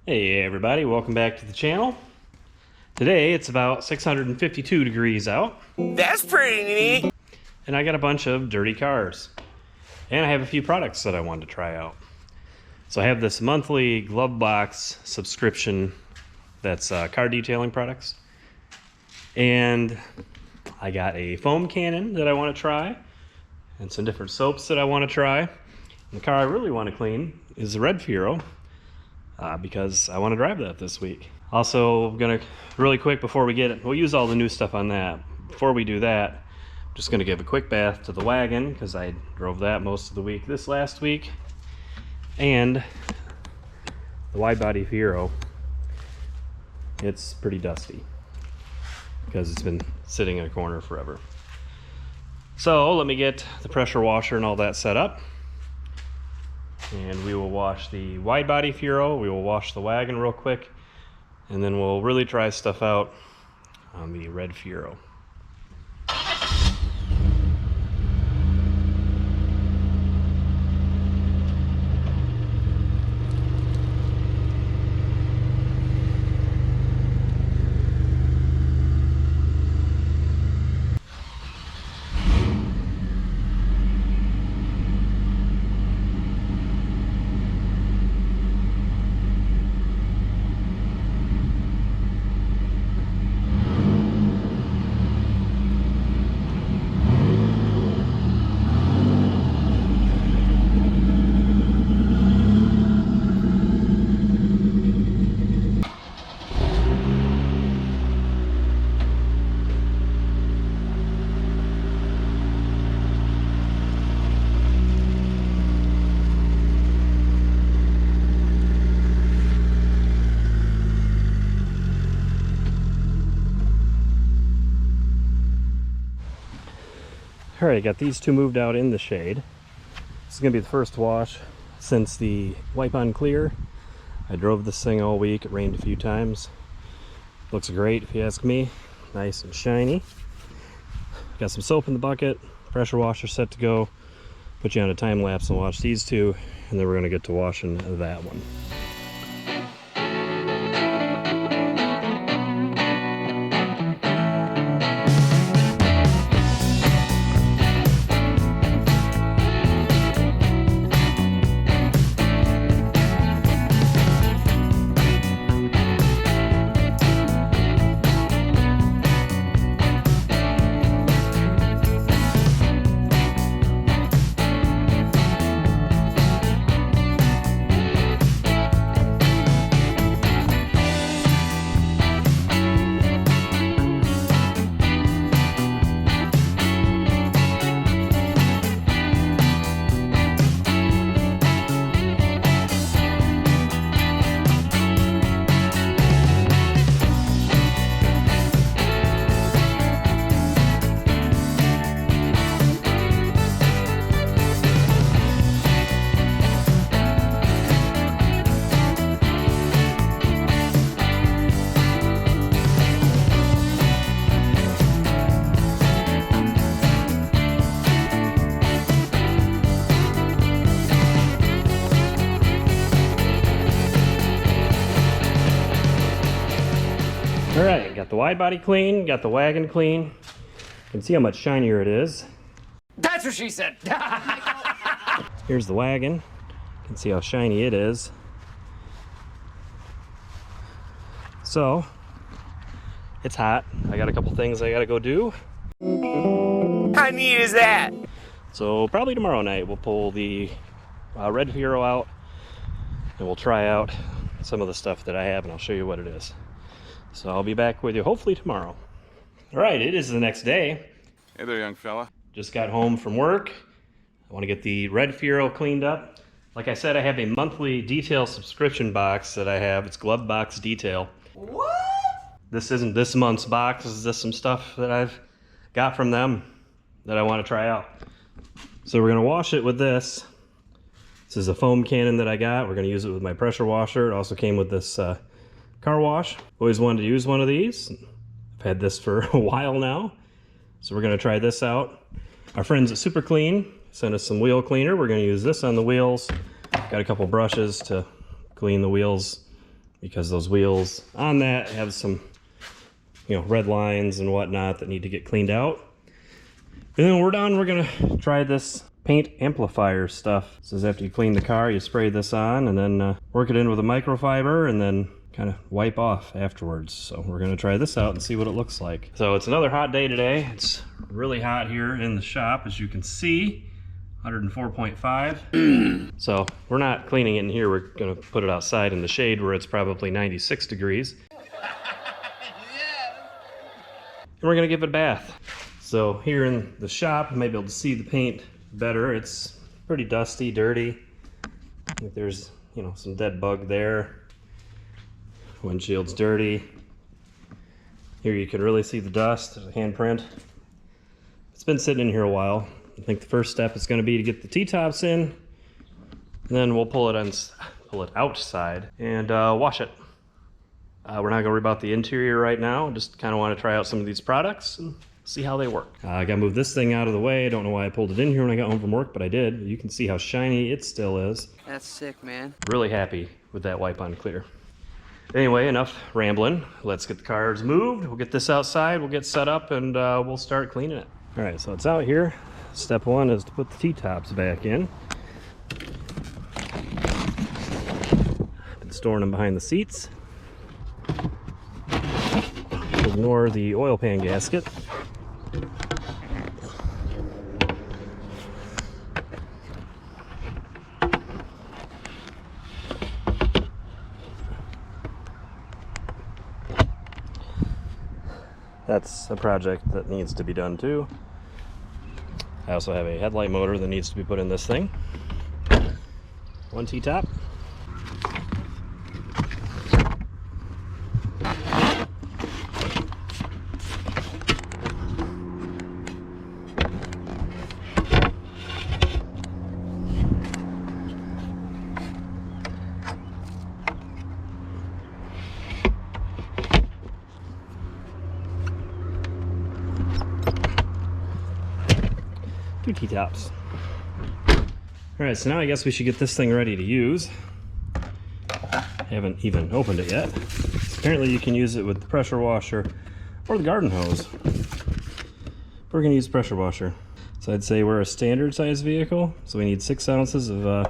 Hey everybody, welcome back to the channel. Today it's about 652 degrees out. That's pretty neat. And I got a bunch of dirty cars. And I have a few products that I wanted to try out. So I have this monthly glove box subscription that's car detailing products. And I got a foam cannon that I want to try. And some different soaps that I want to try. And the car I really want to clean is the red Fiero. Because I want to drive that this week. Also, gonna really quick before we get it, we'll use all the new stuff on that. Before we do that, I'm just gonna give a quick bath to the wagon because I drove that most of the week this last week. And the wide body Fiero, it's pretty dusty because it's been sitting in a corner forever. So let me get the pressure washer and all that set up. And we will wash the wide body Fiero, we will wash the wagon real quick, and then we'll really try stuff out on the red Fiero. Alright, got these two moved out in the shade. This is going to be the first wash since the wipe on clear. I drove this thing all week, it rained a few times. Looks great if you ask me, nice and shiny. Got some soap in the bucket, pressure washer set to go. Put you on a time lapse and watch these two, and then we're going to get to washing that one. Alright, got the wide body clean, got the wagon clean. You can see how much shinier it is. That's what she said. Here's the wagon. You can see how shiny it is. So, it's hot. I got a couple things I gotta go do. How neat is that? So probably tomorrow night we'll pull the red Fiero out and we'll try out some of the stuff that I have and I'll show you what it is. So I'll be back with you hopefully tomorrow. All right, it is the next day. Hey there, young fella. Just got home from work. I want to get the red Fiero cleaned up. Like I said, I have a monthly detail subscription box that I have. It's Glove Box Detail. What? This isn't this month's box. This is just some stuff that I've got from them that I want to try out. So we're going to wash it with this. This is a foam cannon that I got. We're going to use it with my pressure washer. It also came with this car wash. Always wanted to use one of these. I've had this for a while now. So we're going to try this out. Our friends at Superclean sent us some wheel cleaner. We're going to use this on the wheels. Got a couple brushes to clean the wheels because those wheels on that have some, red lines and whatnot that need to get cleaned out. And then when we're done, we're gonna try this paint amplifier stuff. It says after you clean the car, you spray this on and then work it in with a microfiber and then kind of wipe off afterwards. So we're gonna try this out and see what it looks like. So it's another hot day today. It's really hot here in the shop, as you can see. 104.5. So we're not cleaning it in here. We're gonna put it outside in the shade where it's probably 96 degrees. And we're gonna give it a bath. So here in the shop, you may be able to see the paint better. It's pretty dusty, dirty. I think there's, some dead bug there. Windshield's dirty. Here you can really see the dust. There's a handprint. It's been sitting in here a while. I think the first step is going to be to get the T-tops in. And then we'll pull it outside and wash it. We're not going to worry about the interior right now. Just kind of want to try out some of these products and see how they work. I got to move this thing out of the way. I don't know why I pulled it in here when I got home from work, but I did. You can see how shiny it still is. That's sick, man. Really happy with that wipe on clear. Anyway, enough rambling. Let's get the cars moved. We'll get this outside, we'll get set up, and we'll start cleaning it. All right, so it's out here. Step one is to put the T-tops back in. Been storing them behind the seats. Ignore the oil pan gasket. That's a project that needs to be done too. I also have a headlight motor that needs to be put in this thing. One T-top. Two T-tops. Alright, so now I guess we should get this thing ready to use. Haven't even opened it yet. Apparently you can use it with the pressure washer or the garden hose. We're going to use pressure washer. So I'd say we're a standard size vehicle, so we need 6 ounces of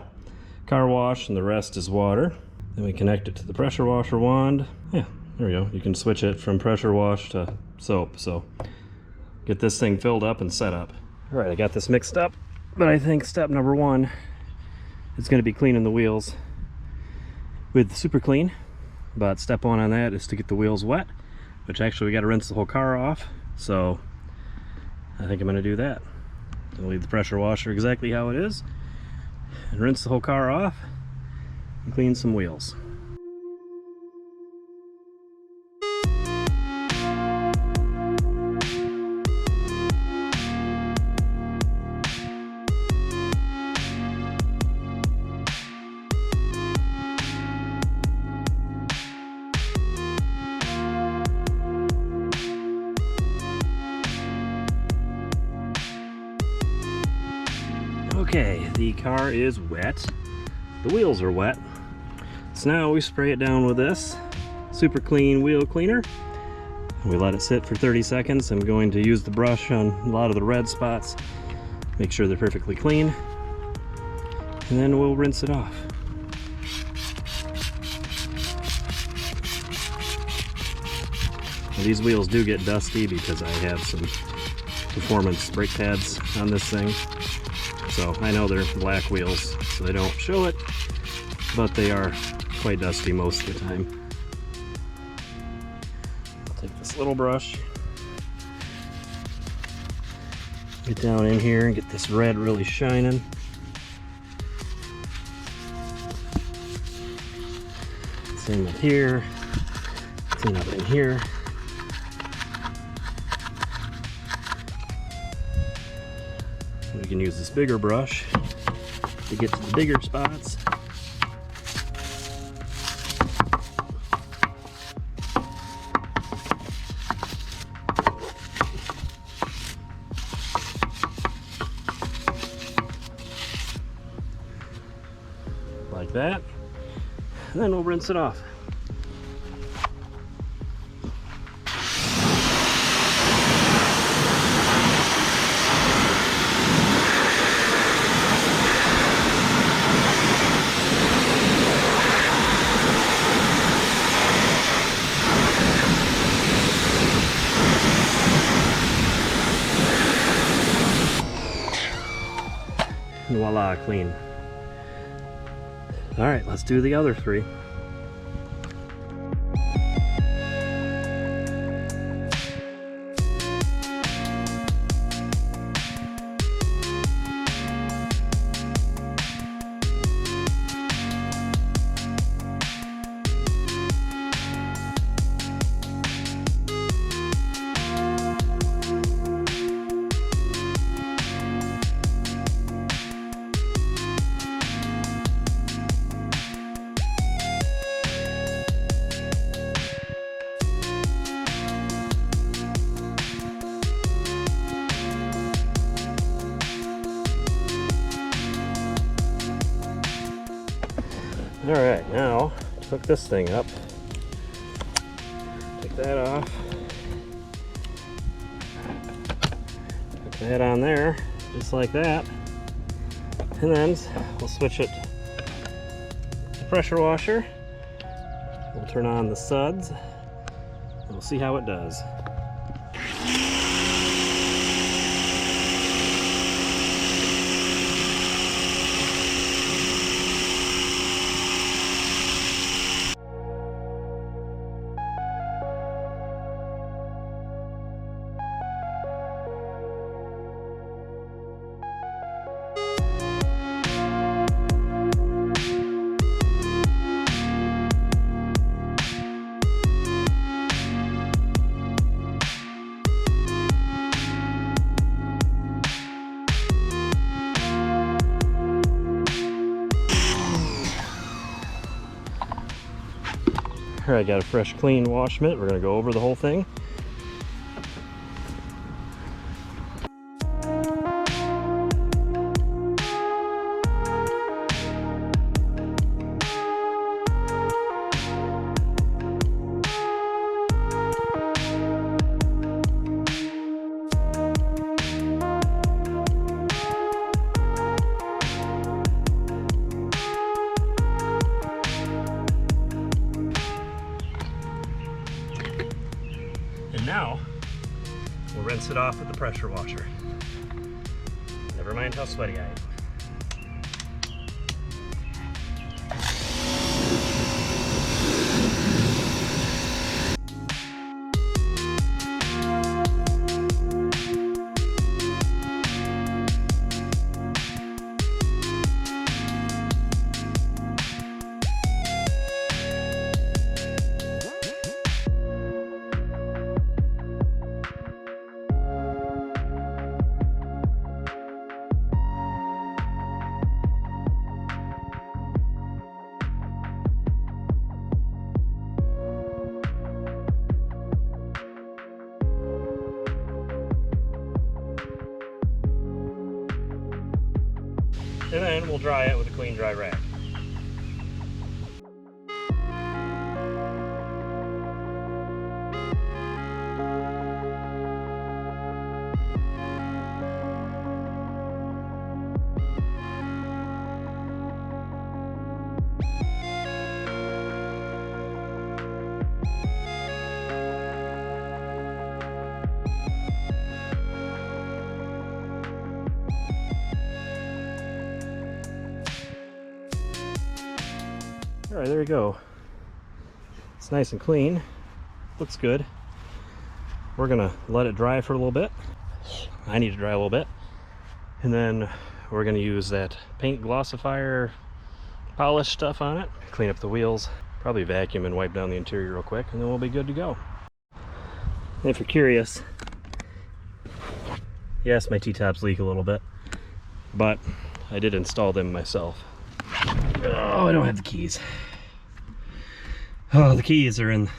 car wash and the rest is water. Then we connect it to the pressure washer wand. Yeah, there we go. You can switch it from pressure wash to soap. So get this thing filled up and set up. All right, I got this mixed up, but I think step number one is going to be cleaning the wheels with super clean. But step one on that is to get the wheels wet, which actually we got to rinse the whole car off. So I think I'm going to do that. I'll leave the pressure washer exactly how it is and rinse the whole car off and clean some wheels. Okay, the car is wet. The wheels are wet. So now we spray it down with this super clean wheel cleaner. We let it sit for 30 seconds. I'm going to use the brush on a lot of the red spots, make sure they're perfectly clean, and then we'll rinse it off. Well, these wheels do get dusty because I have some performance brake pads on this thing. So I know they're black wheels, so they don't show it, but they are quite dusty most of the time. I'll take this little brush, get down in here and get this red really shining. Same up here, clean up in here. We can use this bigger brush to get to the bigger spots. Like that. And then we'll rinse it off. clean. All right, let's do the other 3. All right, now hook this thing up. Take that off. Hook that on there, just like that. And then we'll switch it to pressure washer. We'll turn on the suds, and we'll see how it does. Here I got a fresh clean wash mitt. We're gonna go over the whole thing. And now, we'll rinse it off with the pressure washer. Never mind how sweaty I am. And then we'll dry it with a clean dry rag. All right, there you go. It's nice and clean. Looks good. We're gonna let it dry for a little bit. I need to dry a little bit. And then we're gonna use that paint glossifier polish stuff on it. Clean up the wheels. Probably vacuum and wipe down the interior real quick, and then we'll be good to go. And if you're curious, yes, my T-tops leak a little bit, but I did install them myself. Oh, I don't have the keys. Oh, the keys are in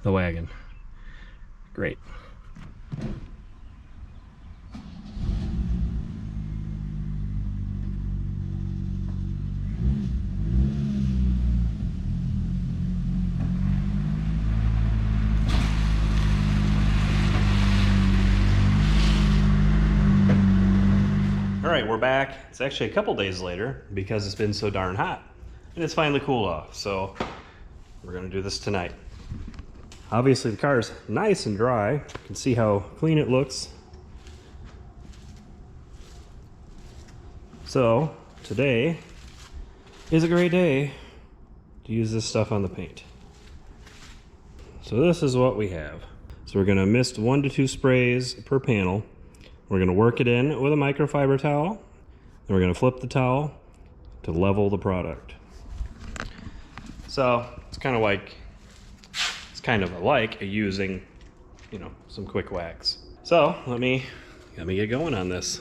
the wagon. Great. All right, we're back. It's actually a couple days later because it's been so darn hot. And it's finally cooled off, so we're gonna do this tonight. Obviously the car is nice and dry. You can see how clean it looks. So today is a great day to use this stuff on the paint. So this is what we have. So we're gonna mist 1 to 2 sprays per panel. We're gonna work it in with a microfiber towel. Then we're gonna flip the towel to level the product. So it's kind of like using, you know, some quick wax. So let me get going on this.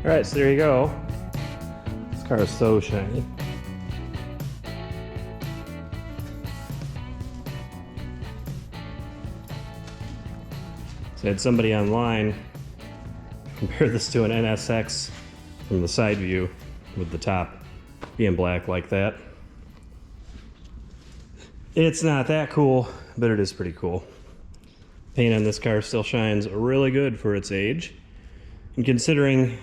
Alright, so there you go. This car is so shiny. So I had somebody online compare this to an NSX from the side view with the top being black like that. It's not that cool, but it is pretty cool. Paint on this car still shines really good for its age. And considering,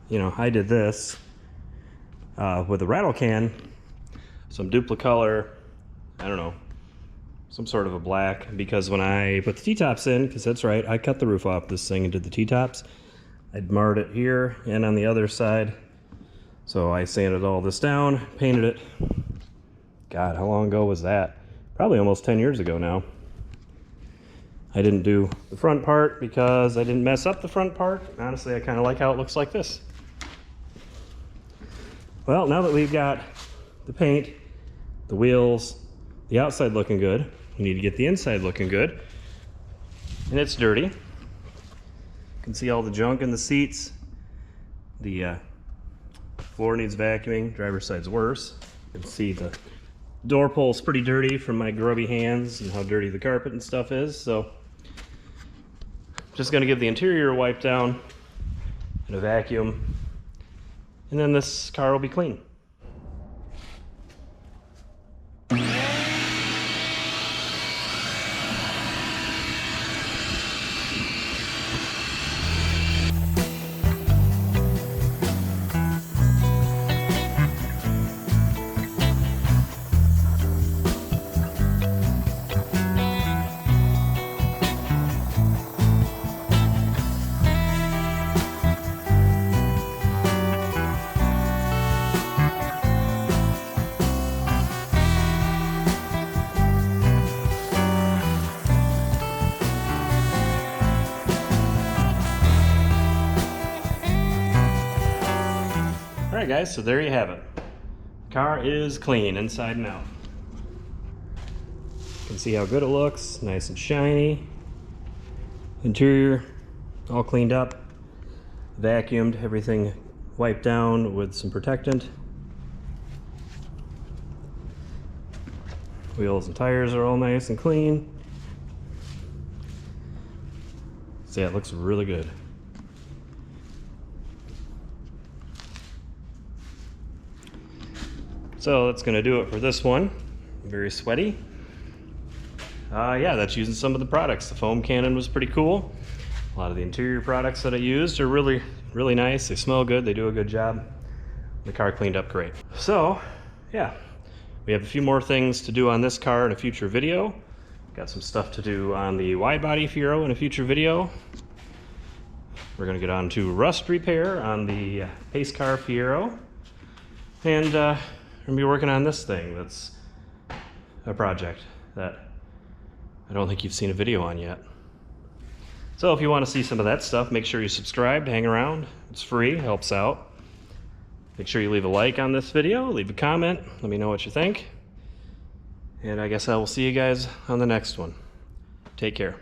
you know, I did this with a rattle can, some duplicolor, I don't know, some sort of a black, because when I put the T-tops in, because that's right, I cut the roof off this thing and did the T-tops, I'd marred it here and on the other side. So I sanded all this down, painted it. God, how long ago was that? Probably almost 10 years ago now. I didn't do the front part because I didn't mess up the front part. Honestly, I kind of like how it looks like this. Well, now that we've got the paint, the wheels, the outside looking good, we need to get the inside looking good. And it's dirty. You can see all the junk in the seats. The floor needs vacuuming. Driver's side's worse. You can see the door pull's pretty dirty from my grubby hands and how dirty the carpet and stuff is. So just gonna give the interior a wipe down and a vacuum, and then this car will be clean. Alright guys, so there you have it. Car is clean inside and out. You can see how good it looks, nice and shiny. Interior all cleaned up, vacuumed, everything wiped down with some protectant. Wheels and tires are all nice and clean. So yeah, it looks really good. So that's going to do it for this one. Very sweaty. yeah, that's using some of the products. The foam cannon was pretty cool. A lot of the interior products that I used are really, really nice. They smell good, they do a good job. The car cleaned up great. So, yeah, we have a few more things to do on this car in a future video. Got some stuff to do on the wide body Fiero in a future video. We're gonna get on to rust repair on the pace car Fiero. And we're gonna be working on this thing that's a project that I don't think you've seen a video on yet. So if you want to see some of that stuff, make sure you subscribe, hang around. It's free, helps out. Make sure you leave a like on this video, leave a comment, let me know what you think. And I guess I will see you guys on the next one. Take care.